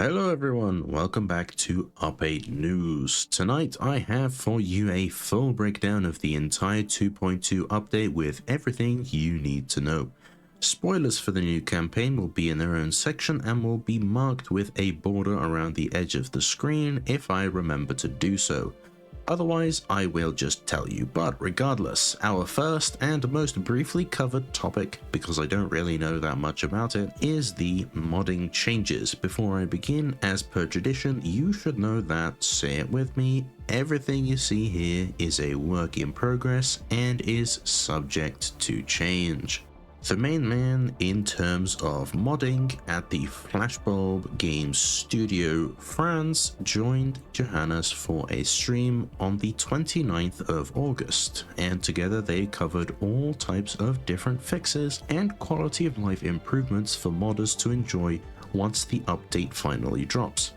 Hello everyone, welcome back to UPATE News. Tonight I have for you a full breakdown of the entire 2.2 update with everything you need to know. Spoilers for the new campaign will be in their own section and will be marked with a border around the edge of the screen if I remember to do so. Otherwise, I will just tell you, but regardless, our first and most briefly covered topic, because I don't really know that much about it, is the modding changes. Before I begin, as per tradition, you should know that, say it with me, everything you see here is a work in progress and is subject to change. The main man in terms of modding at the Flashbulb Games studio, Franz, joined Johannes for a stream on the 29th of August, and together they covered all types of different fixes and quality of life improvements for modders to enjoy once the update finally drops.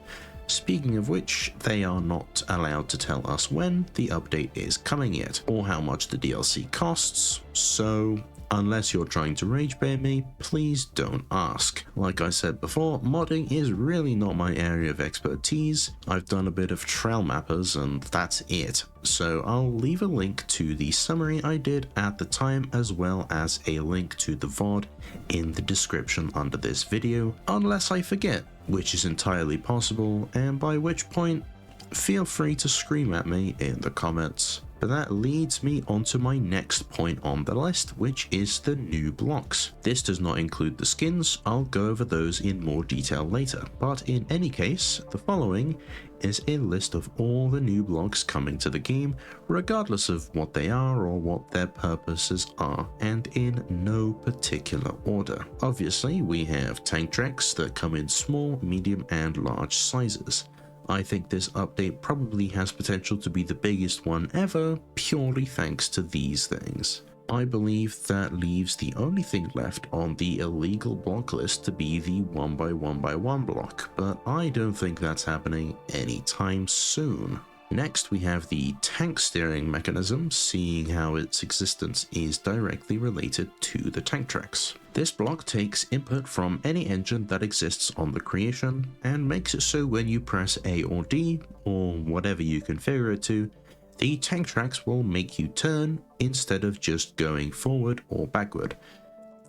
Speaking of which, they are not allowed to tell us when the update is coming yet, or how much the DLC costs, so unless you're trying to rage bait me, please don't ask. Like I said before, modding is really not my area of expertise. I've done a bit of Trailmakers and that's it. So I'll leave a link to the summary I did at the time as well as a link to the VOD in the description under this video, unless I forget, which is entirely possible, and by which point, feel free to scream at me in the comments. But that leads me onto my next point on the list, which is the new blocks. This does not include the skins, I'll go over those in more detail later, but in any case, the following is a list of all the new blocks coming to the game, regardless of what they are or what their purposes are, and in no particular order. Obviously, we have tank tracks that come in small, medium, and large sizes. I think this update probably has potential to be the biggest one ever, purely thanks to these things. I believe that leaves the only thing left on the illegal block list to be the 1x1x1 block, but I don't think that's happening anytime soon. Next, we have the tank steering mechanism, seeing how its existence is directly related to the tank tracks. This block takes input from any engine that exists on the creation and makes it so when you press A or D, or whatever you configure it to, the tank tracks will make you turn instead of just going forward or backward.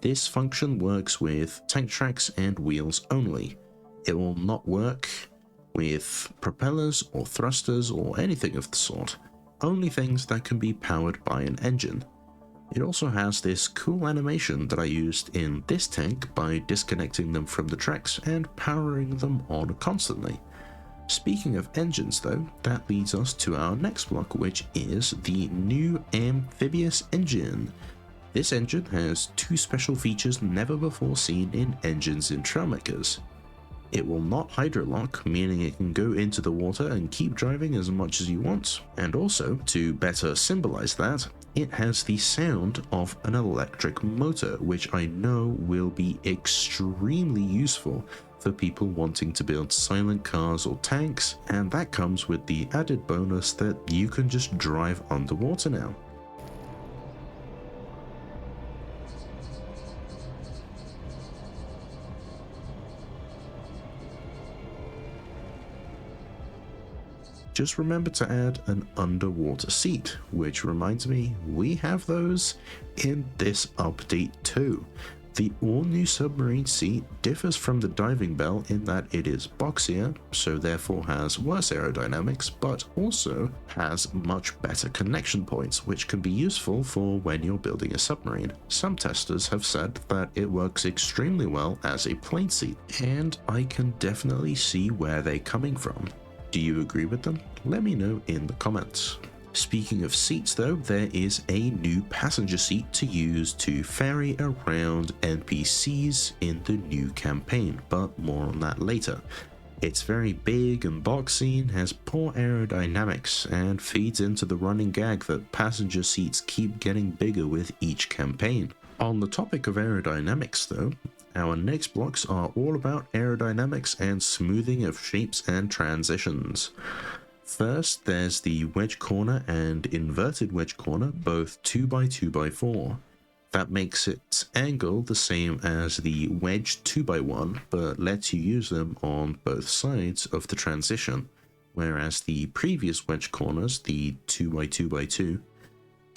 This function works with tank tracks and wheels only. It will not work with propellers or thrusters or anything of the sort, only things that can be powered by an engine. It also has this cool animation that I used in this tank by disconnecting them from the tracks and powering them on constantly. Speaking of engines though, that leads us to our next block, which is the new amphibious engine. This engine has two special features never before seen in engines in Trailmakers. It will not hydrolock, meaning it can go into the water and keep driving as much as you want, and also, to better symbolize that, it has the sound of an electric motor, which I know will be extremely useful for people wanting to build silent cars or tanks, and that comes with the added bonus that you can just drive underwater now. Just remember to add an underwater seat, which reminds me, we have those in this update too. The all-new submarine seat differs from the diving bell in that it is boxier, so therefore has worse aerodynamics, but also has much better connection points, which can be useful for when you're building a submarine. Some testers have said that it works extremely well as a plane seat, and I can definitely see where they're coming from. Do you agree with them? Let me know in the comments. Speaking of seats though, there is a new passenger seat to use to ferry around NPCs in the new campaign, but more on that later. It's very big and boxy, has poor aerodynamics, and feeds into the running gag that passenger seats keep getting bigger with each campaign. On the topic of aerodynamics though, our next blocks are all about aerodynamics and smoothing of shapes and transitions. First, there's the wedge corner and inverted wedge corner, both 2x2x4. That makes its angle the same as the wedge 2x1, but lets you use them on both sides of the transition, whereas the previous wedge corners, the 2x2x2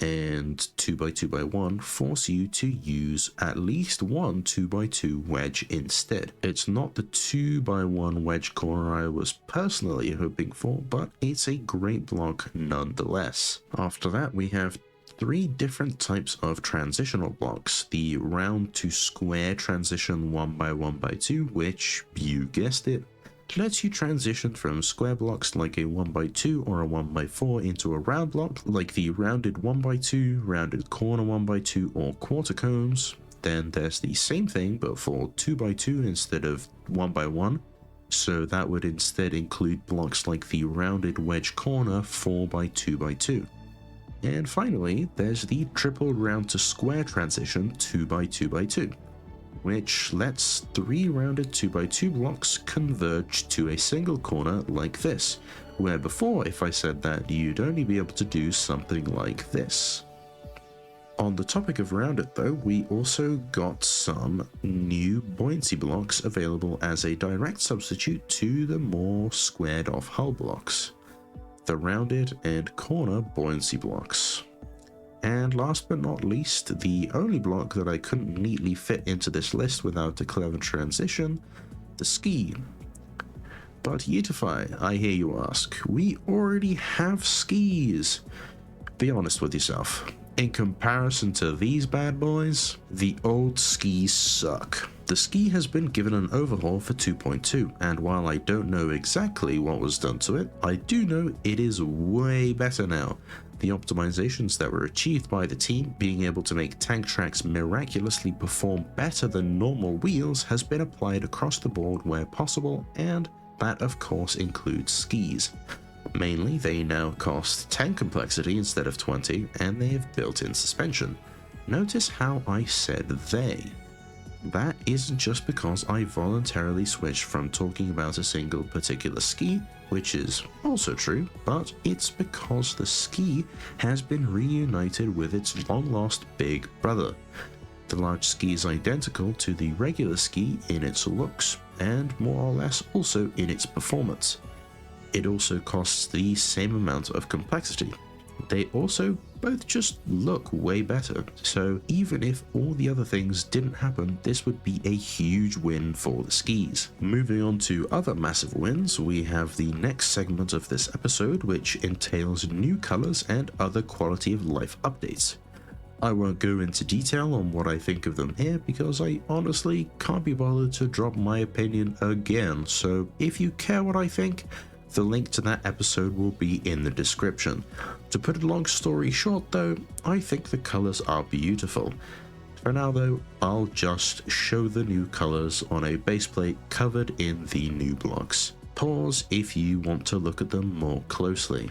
and 2x2x1, force you to use at least one 2x2 wedge instead. It's not the 2x1 wedge corner I was personally hoping for, but it's a great block nonetheless. After that, we have three different types of transitional blocks. The round to square transition 1x1x2, which, you guessed it, lets you transition from square blocks like a 1x2 or a 1x4 into a round block like the rounded 1x2, rounded corner 1x2 or quarter cones. Then there's the same thing but for 2x2 instead of 1x1, so that would instead include blocks like the rounded wedge corner 4x2x2. And finally, there's the triple round to square transition 2x2x2, which lets three rounded 2x2 blocks converge to a single corner like this, where before, if I said that, you'd only be able to do something like this. On the topic of rounded though, we also got some new buoyancy blocks available as a direct substitute to the more squared off hull blocks, the rounded and corner buoyancy blocks. And last but not least, the only block that I couldn't neatly fit into this list without a clever transition, the ski. But Utify, I hear you ask, we already have skis. Be honest with yourself. In comparison to these bad boys, the old skis suck. The ski has been given an overhaul for 2.2, and while I don't know exactly what was done to it, I do know it is way better now. The optimizations that were achieved by the team, being able to make tank tracks miraculously perform better than normal wheels, has been applied across the board where possible, and that of course includes skis. Mainly, they now cost 10 complexity instead of 20, and they have built-in suspension. Notice how I said they. That isn't just because I voluntarily switched from talking about a single particular ski, which is also true, but it's because the ski has been reunited with its long-lost big brother. The large ski is identical to the regular ski in its looks, and more or less also in its performance. It also costs the same amount of complexity. They also both just look way better, so even if all the other things didn't happen, this would be a huge win for the skis. Moving on to other massive wins, we have the next segment of this episode, which entails new colors and other quality of life updates. I won't go into detail on what I think of them here because I honestly can't be bothered to drop my opinion again, so if you care what I think, the link to that episode will be in the description. To put a long story short though, I think the colors are beautiful. For now though, I'll just show the new colors on a base plate covered in the new blocks. Pause if you want to look at them more closely.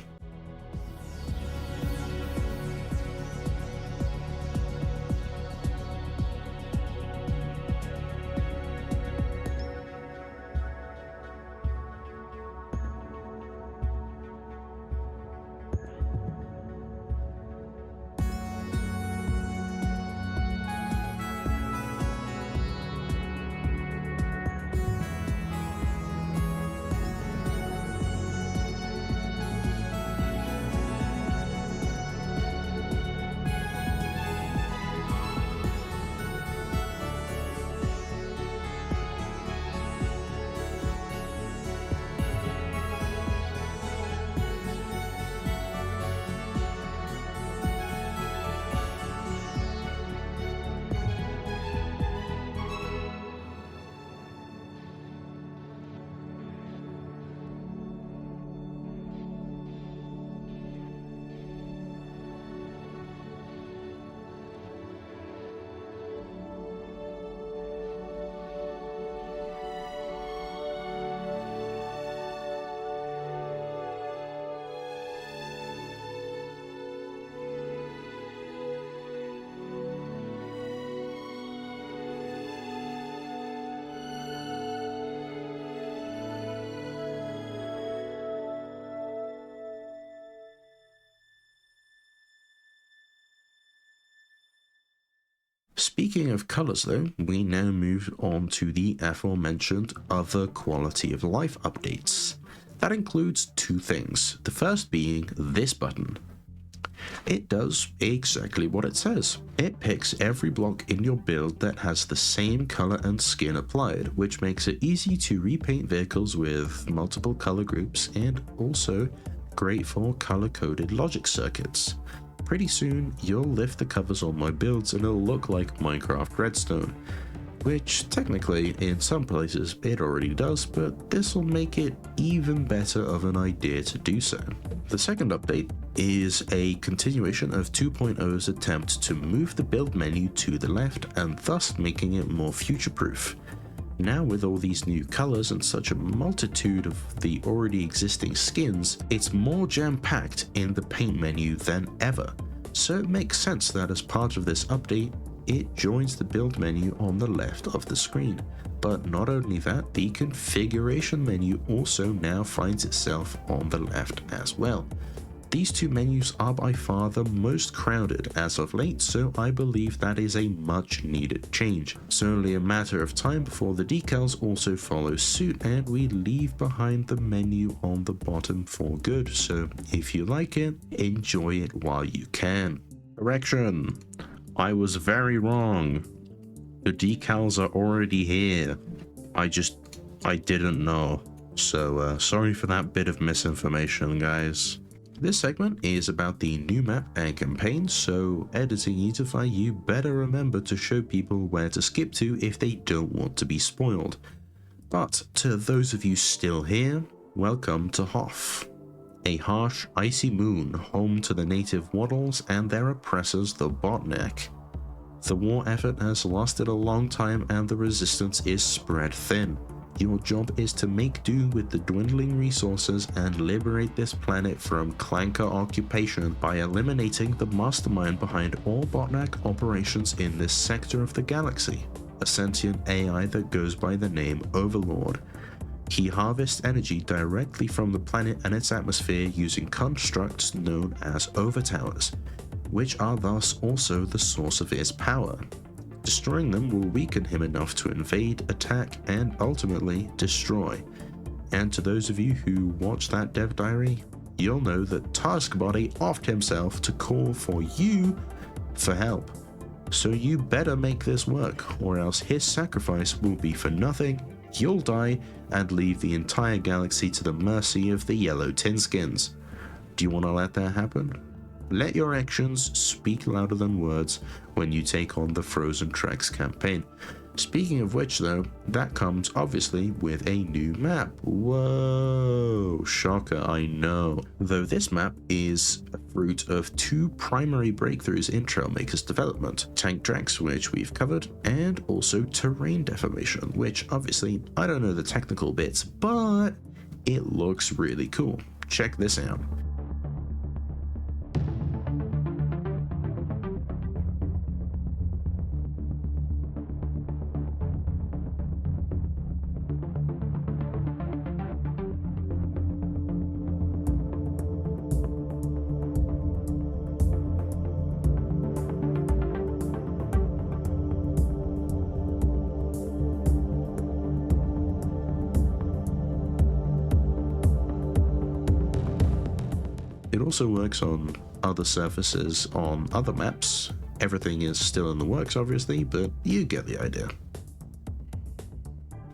Speaking of colors though, we now move on to the aforementioned other quality of life updates. That includes two things, the first being this button. It does exactly what it says. It picks every block in your build that has the same color and skin applied, which makes it easy to repaint vehicles with multiple color groups and also great for color-coded logic circuits. Pretty soon, you'll lift the covers on my builds and it'll look like Minecraft Redstone, which technically in some places it already does, but this will make it even better of an idea to do so. The second update is a continuation of 2.0's attempt to move the build menu to the left and thus making it more future-proof. Now with all these new colors and such a multitude of the already existing skins, it's more jam-packed in the paint menu than ever, so it makes sense that as part of this update, it joins the build menu on the left of the screen. But not only that, the configuration menu also now finds itself on the left as well. These two menus are by far the most crowded as of late, so I believe that is a much needed change. It's only a matter of time before the decals also follow suit and we leave behind the menu on the bottom for good, so if you like it, enjoy it while you can. Correction! I was very wrong. The decals are already here. I didn't know. So sorry for that bit of misinformation, guys. This segment is about the new map and campaign, so editing Eatify, you better remember to show people where to skip to if they don't want to be spoiled. But to those of you still here, welcome to Hoth, a harsh, icy moon home to the native waddles and their oppressors, the Botneck. The war effort has lasted a long time and the resistance is spread thin. Your job is to make do with the dwindling resources and liberate this planet from clanker occupation by eliminating the mastermind behind all Botneck operations in this sector of the galaxy, a sentient AI that goes by the name Overlord. He harvests energy directly from the planet and its atmosphere using constructs known as overtowers, which are thus also the source of his power. Destroying them will weaken him enough to invade, attack, and ultimately destroy. And to those of you who watch that dev diary, you'll know that Taskbody offed himself to call for you for help. So you better make this work, or else his sacrifice will be for nothing, you'll die, and leave the entire galaxy to the mercy of the yellow tinskins. Do you want to let that happen? Let your actions speak louder than words when you take on the Frozen Tracks campaign. Speaking of which though, that comes obviously with a new map. Whoa, shocker, I know. Though this map is a fruit of two primary breakthroughs in Trailmakers development. Tank tracks, which we've covered, and also terrain deformation, which obviously I don't know the technical bits, but it looks really cool. Check this out. It also works on other surfaces on other maps. Everything is still in the works obviously, but you get the idea.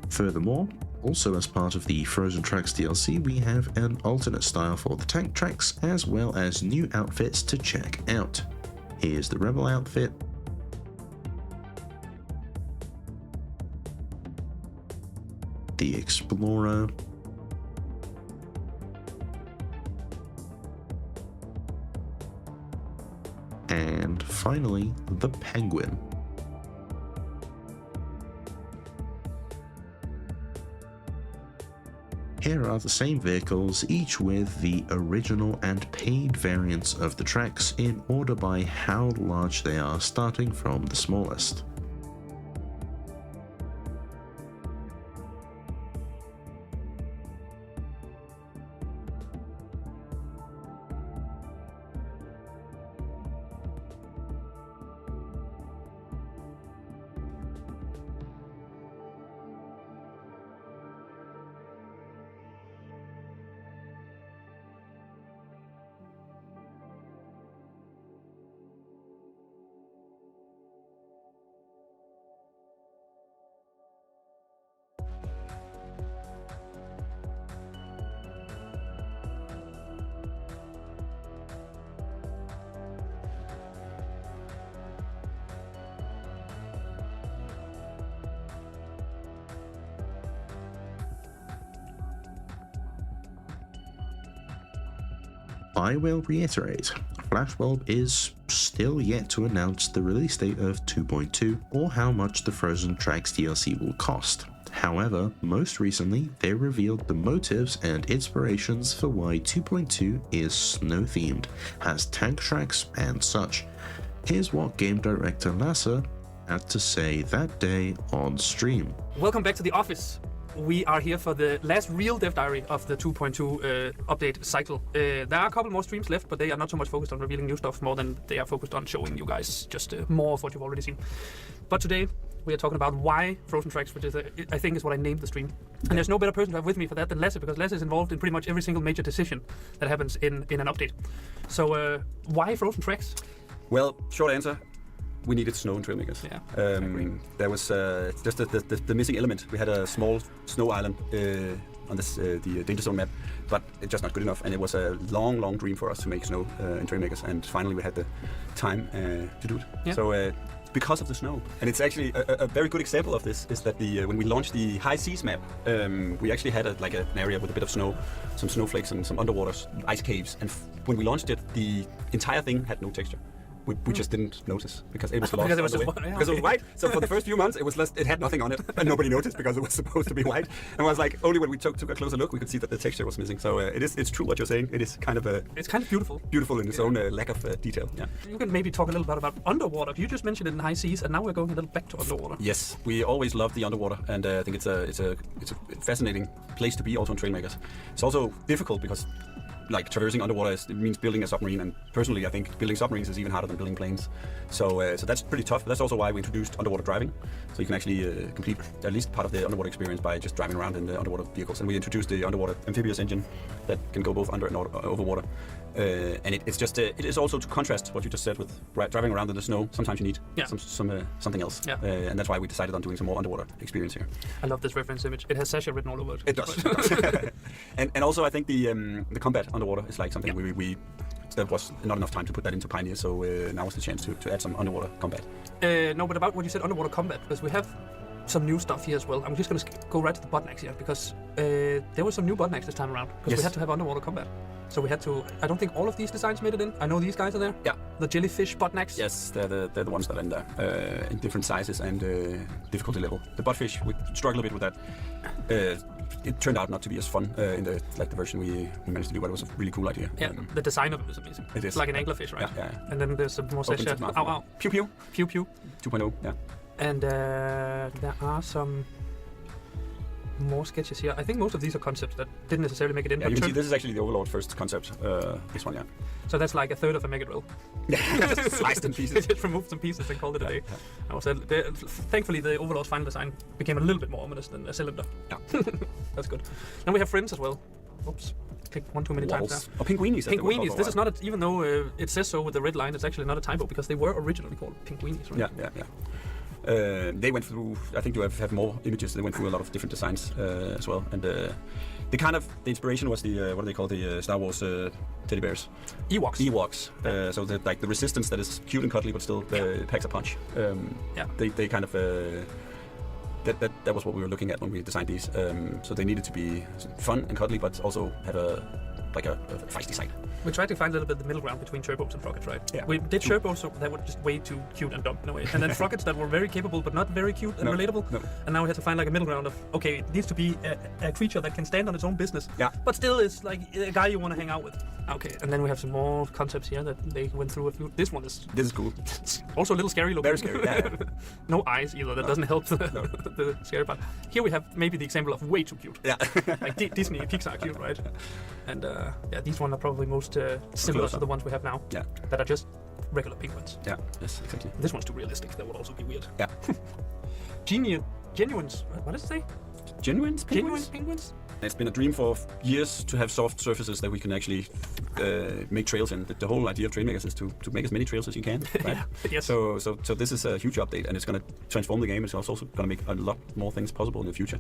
Furthermore, also as part of the Frozen Tracks DLC, we have an alternate style for the tank tracks as well as new outfits to check out. Here's the Rebel outfit, the Explorer, and finally the Penguin. Here are the same vehicles, each with the original and paid variants of the tracks in order by how large they are, starting from the smallest. I will reiterate, Flashbulb is still yet to announce the release date of 2.2 or how much the Frozen Tracks DLC will cost. However, most recently, they revealed the motives and inspirations for why 2.2 is snow-themed, has tank tracks and such. Here's what game director Lasse had to say that day on stream. Welcome back to the office. We are here for the last real dev diary of the 2.2 update cycle. There are a couple more streams left, but they are not so much focused on revealing new stuff more than they are focused on showing you guys just more of what you've already seen. But today we are talking about why Frozen Tracks, which is I think is what I named the stream. And there's no better person to have with me for that than Lasse, because Lasse is involved in pretty much every single major decision that happens in an update. So why Frozen Tracks? Well, short answer. We needed snow in Trailmakers. Yeah, there was just the missing element. We had a small snow island on this the Danger Zone map, but it's just not good enough. And it was a long dream for us to make snow in Trailmakers, and finally we had the time to do it. Yeah. So because of the snow, and it's actually a very good example of this is that when we launched the High Seas map, we actually had an area with a bit of snow, some snowflakes and some underwater ice caves. And when we launched it, the entire thing had no texture. We just didn't notice because it was lost. Because it was white. So for the first few months, it had nothing on it, and nobody noticed because it was supposed to be white. And it was like only when we took a closer look, we could see that the texture was missing. So it's true what you're saying. It is kind of beautiful in its own lack of detail. Yeah. You can maybe talk a little bit about underwater. You just mentioned it in High Seas, and now we're going a little back to underwater. Yes, we always loved the underwater, and I think it's a fascinating place to be also in Trailmakers. It's also difficult because like traversing underwater it means building a submarine, and personally I think building submarines is even harder than building planes. So that's pretty tough. But that's also why we introduced underwater driving, so you can actually complete at least part of the underwater experience by just driving around in the underwater vehicles. And we introduced the underwater amphibious engine that can go both under and over water. And it's just it is also to contrast what you just said with driving around in the snow. Sometimes you need something else, and that's why we decided on doing some more underwater experience here. I love this reference image. It has Sasha written all over it. It does. and also I think the combat underwater is like something we there was not enough time to put that into Pioneer, so now is the chance to add some underwater combat. No, but about what you said, underwater combat, because we have some new stuff here as well. I'm just going to go right to the bottlenecks here, because there were some new bottlenecks this time around, because we had to have underwater combat. So we had to. I don't think all of these designs made it in. I know these guys are there. Yeah. The jellyfish botnecks. Yes, they're the ones that are in there in different sizes and difficulty level. The botfish, we struggle a bit with that. It turned out not to be as fun in the version we managed to do, but it was a really cool idea. Yeah, the design of it is amazing. It is. It's like an anglerfish, right? Yeah. And then there's some more Sasha. Ow. Pew pew. Pew pew. 2.0, yeah. And there are some more sketches here. I think most of these are concepts that didn't necessarily make it in. Yeah, you can see this is actually the Overlord first concept. This one, yeah. So that's like a third of a Mega Drill. Yeah, sliced in pieces. Just removed some pieces and called it a day. Thankfully, the Overlord's final design became a little bit more ominous than a cylinder. Yeah. That's good. Then we have friends as well. Oops. Clicked one too many times there. Oh, Pinguinis. Pinguinis. This is not even though it says so with the red line, it's actually not a typo, because they were originally called Pinguinis, right? Yeah. They went through, I think you have more images, they went through a lot of different designs as well. And the inspiration was the, what do they call the Star Wars teddy bears? Ewoks. So the resistance that is cute and cuddly but still packs a punch. They kind of, that was what we were looking at when we designed these. So they needed to be fun and cuddly but also have a feisty side. We tried to find a little bit the middle ground between turbos and rockets, right? Yeah. We did turbos so that were just way too cute and dumb in a way, and then rockets that were very capable but not very cute and relatable. No. And now we had to find like a middle ground of, okay, it needs to be a creature that can stand on its own business, but still is like a guy you want to hang out with. Okay, and then we have some more concepts here that they went through a few. This is cool. Also a little scary looking. Very scary. Yeah. No eyes either. That doesn't help the scary part. Here we have maybe the example of way too cute. Yeah. Like Disney, Pixar cute, right? And these ones are probably most similar to the ones we have now. Yeah. That are just regular penguins. Yeah. Yes, exactly. This one's too realistic. That would also be weird. Yeah. Genuines. What does it say? Genuine penguins? It's been a dream for years to have soft surfaces that we can actually make trails in. The whole idea of Trailmakers is to make as many trails as you can, right? Yes. So this is a huge update, and it's going to transform the game. It's also going to make a lot more things possible in the future.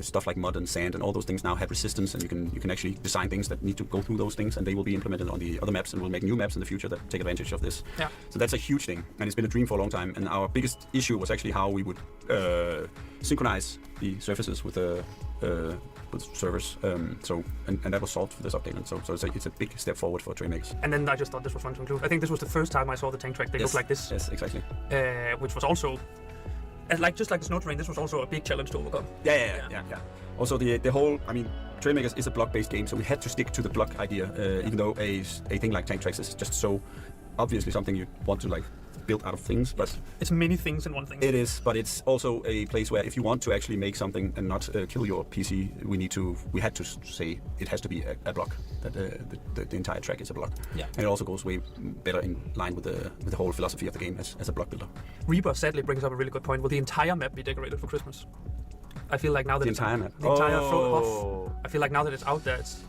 Stuff like mud and sand and all those things now have resistance, and you can actually design things that need to go through those things, and they will be implemented on the other maps, and we'll make new maps in the future that take advantage of this. Yeah. So that's a huge thing, and it's been a dream for a long time. And our biggest issue was actually how we would synchronize the surfaces with with servers. And that was solved for this update, and so it's a big step forward for Trailmakers. And then I just thought this was fun to include. I think this was the first time I saw the tank track. They look like this. Yes, exactly. Which was also, just like the snow terrain, this was also a big challenge to overcome. Yeah. Also, the whole, I mean, Trailmakers is a block-based game, so we had to stick to the block idea, even though a thing like tank tracks is just so obviously something you want to like build out of things. But it's many things in one thing. It is, but it's also a place where if you want to actually make something and not kill your PC, we had to say it has to be a block. That the entire track is a block. Yeah. And it also goes way better in line with the whole philosophy of the game as a block builder. Reaper sadly brings up a really good point. Will the entire map be decorated for Christmas? I feel like now that the entire map. The entire Hoth. I feel like now that it's out there, it's.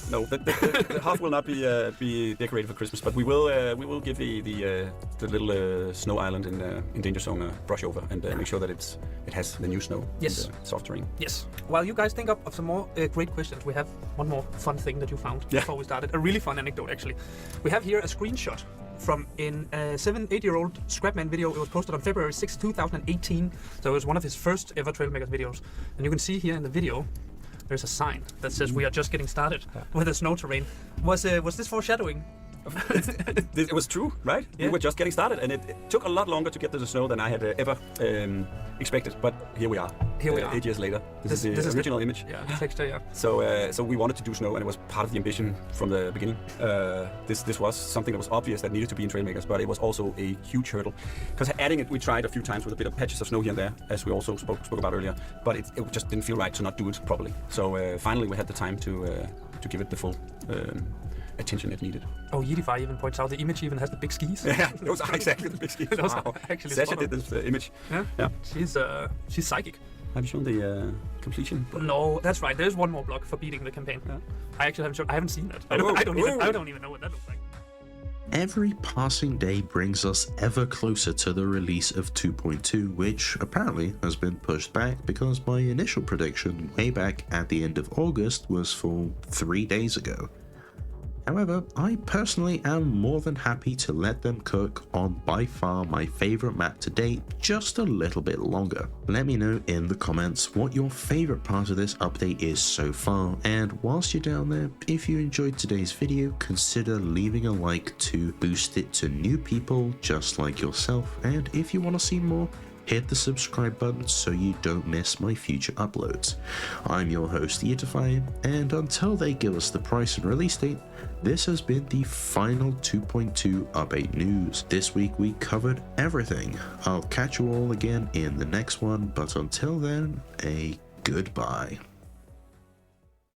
No, the Hoth will not be decorated for Christmas, but we will give the little snow island in Danger Zone a brush over and make sure that it has the new snow. Yes. And the soft terrain. Yes. While you guys think of some more great questions, we have one more fun thing that you found before we started. A really fun anecdote, actually. We have here a screenshot from a 7-8-year-old Scrapman video. It was posted on February 6, 2018. So it was one of his first ever Trailmakers videos. And you can see here in the video, there's a sign that says we are just getting started with the snow terrain. Was this foreshadowing? It was true, right? Yeah. We were just getting started, and it took a lot longer to get to the snow than I had ever expected. But here we are. 8 years later. This is the original image. Yeah, the texture, yeah. So we wanted to do snow, and it was part of the ambition from the beginning. This was something that was obvious that needed to be in Trailmakers, but it was also a huge hurdle. Because adding it, we tried a few times with a bit of patches of snow here and there, as we also spoke about earlier. But it just didn't feel right to not do it properly. So finally, we had the time to give it the full attention it needed. Oh, Yidify even points out the image even has the big skis. Yeah, those are exactly the big skis. Those are actually Sasha did this image. Yeah. She's psychic. Have you shown the completion? No, that's right. There's one more block for beating the campaign. Yeah. I actually haven't shown. I haven't seen that. I don't even know what that looks like. Every passing day brings us ever closer to the release of 2.2, which apparently has been pushed back because my initial prediction way back at the end of August was for 3 days ago. However, I personally am more than happy to let them cook on by far my favorite map to date just a little bit longer. Let me know in the comments what your favorite part of this update is so far, and whilst you're down there, if you enjoyed today's video, consider leaving a like to boost it to new people just like yourself, and if you want to see more, hit the subscribe button so you don't miss my future uploads. I'm your host Yidify, and until they give us the price and release date, this has been the final 2.2 update news. This week we covered everything. I'll catch you all again in the next one, but until then, a goodbye.